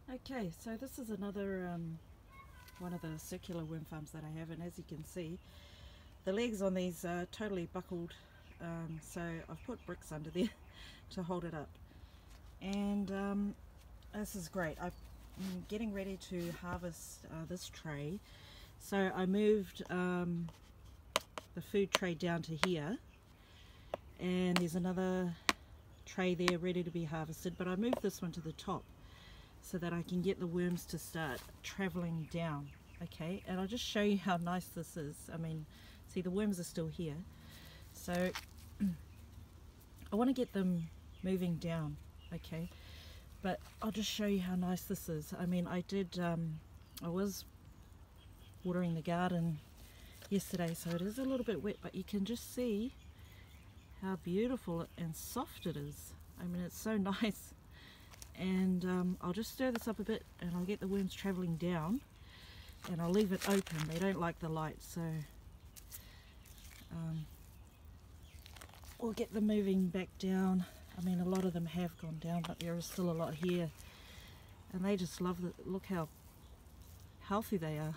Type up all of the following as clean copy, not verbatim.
Okay, so this is another one of the circular worm farms that I have, and as you can see, the legs on these are totally buckled, so I've put bricks under there to hold it up. And this is great. I'm getting ready to harvest this tray, so I moved the food tray down to here, and there's another tray there ready to be harvested, but I moved this one to the top so that I can get the worms to start traveling down. Okay, and I'll just show you how nice this is. I mean, see, the worms are still here, so I want to get them moving down. Okay, but I'll just show you how nice this is. I mean, I was watering the garden yesterday, so it is a little bit wet, but you can just see how beautiful and soft it is. I mean, it's so nice. And I'll just stir this up a bit and I'll get the worms travelling down, and I'll leave it open. They don't like the light, so we'll get them moving back down. I mean, a lot of them have gone down, but there is still a lot here, and they just love it. Look how healthy they are.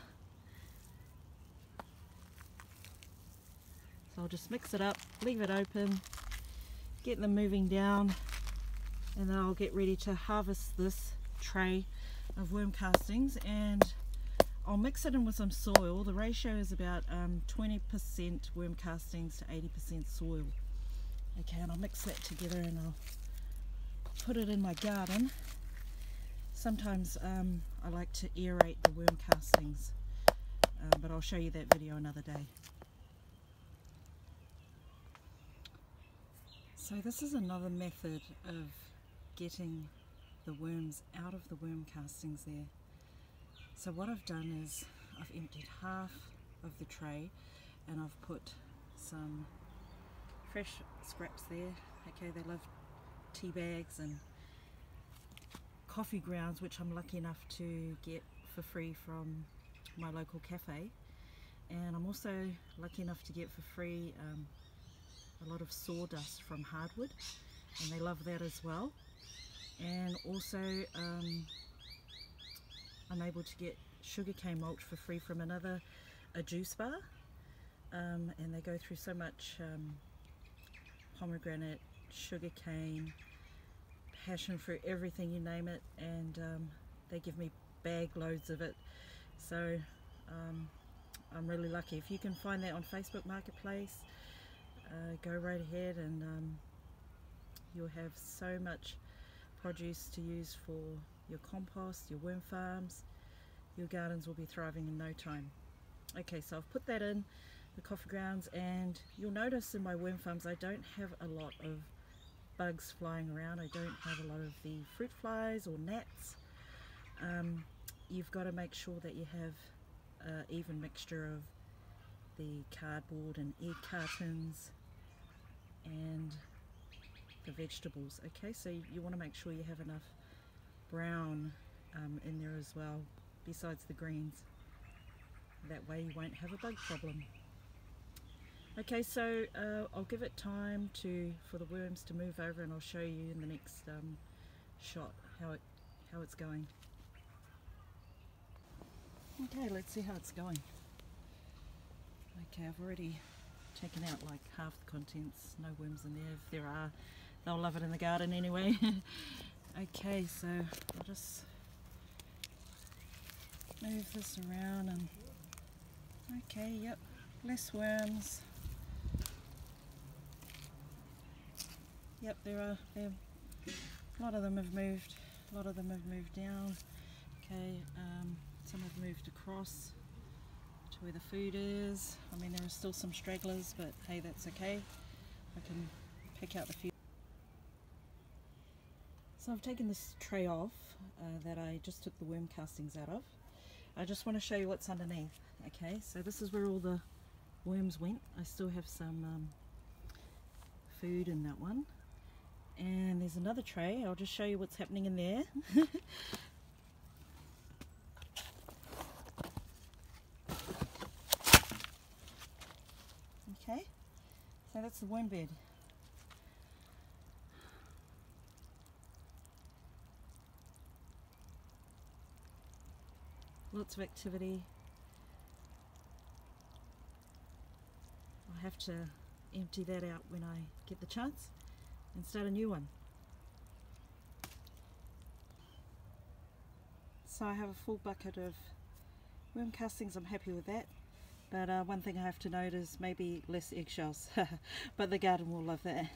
So I'll just mix it up, leave it open, get them moving down, and then I'll get ready to harvest this tray of worm castings, and I'll mix it in with some soil. The ratio is about 20% worm castings to 80% soil. Okay, and I'll mix that together and I'll put it in my garden. Sometimes I like to aerate the worm castings, but I'll show you that video another day. So this is another method of getting the worms out of the worm castings there. So what I've done is I've emptied half of the tray and I've put some fresh scraps there. Okay, they love tea bags and coffee grounds, which I'm lucky enough to get for free from my local cafe, and I'm also lucky enough to get for free a lot of sawdust from hardwood, and they love that as well. And also I'm able to get sugarcane mulch for free from a juice bar, and they go through so much pomegranate, sugarcane, passion fruit, everything, you name it, and they give me bag loads of it. So I'm really lucky. If you can find that on Facebook Marketplace, go right ahead, and you'll have so much produce to use for your compost, your worm farms. Your gardens will be thriving in no time. Okay, so I've put that in the coffee grounds, and you'll notice in my worm farms I don't have a lot of bugs flying around. I don't have a lot of the fruit flies or gnats. You've got to make sure that you have an even mixture of the cardboard and egg cartons and the vegetables. Okay, so you want to make sure you have enough brown in there as well, besides the greens. That way you won't have a bug problem. Okay, so I'll give it time for the worms to move over, and I'll show you in the next shot how it's going. Okay, let's see how it's going. Okay, I've already taken out like half the contents. No worms in there. If there are, they'll love it in the garden anyway. Okay, so I'll just move this around, and okay, yep, less worms. Yep, a lot of them have moved. A lot of them have moved down. Okay, some have moved across to where the food is. I mean, there are still some stragglers, but hey, that's okay. I can pick out the few. So I've taken this tray off that I just took the worm castings out of. I just want to show you what's underneath. Okay, so this is where all the worms went. I still have some food in that one. And there's another tray. I'll just show you what's happening in there. Okay, so that's the worm bed. lots of activity. I'll have to empty that out when I get the chance and start a new one. So I have a full bucket of worm castings. I'm happy with that, but one thing I have to note is maybe less eggshells, but the garden will love that.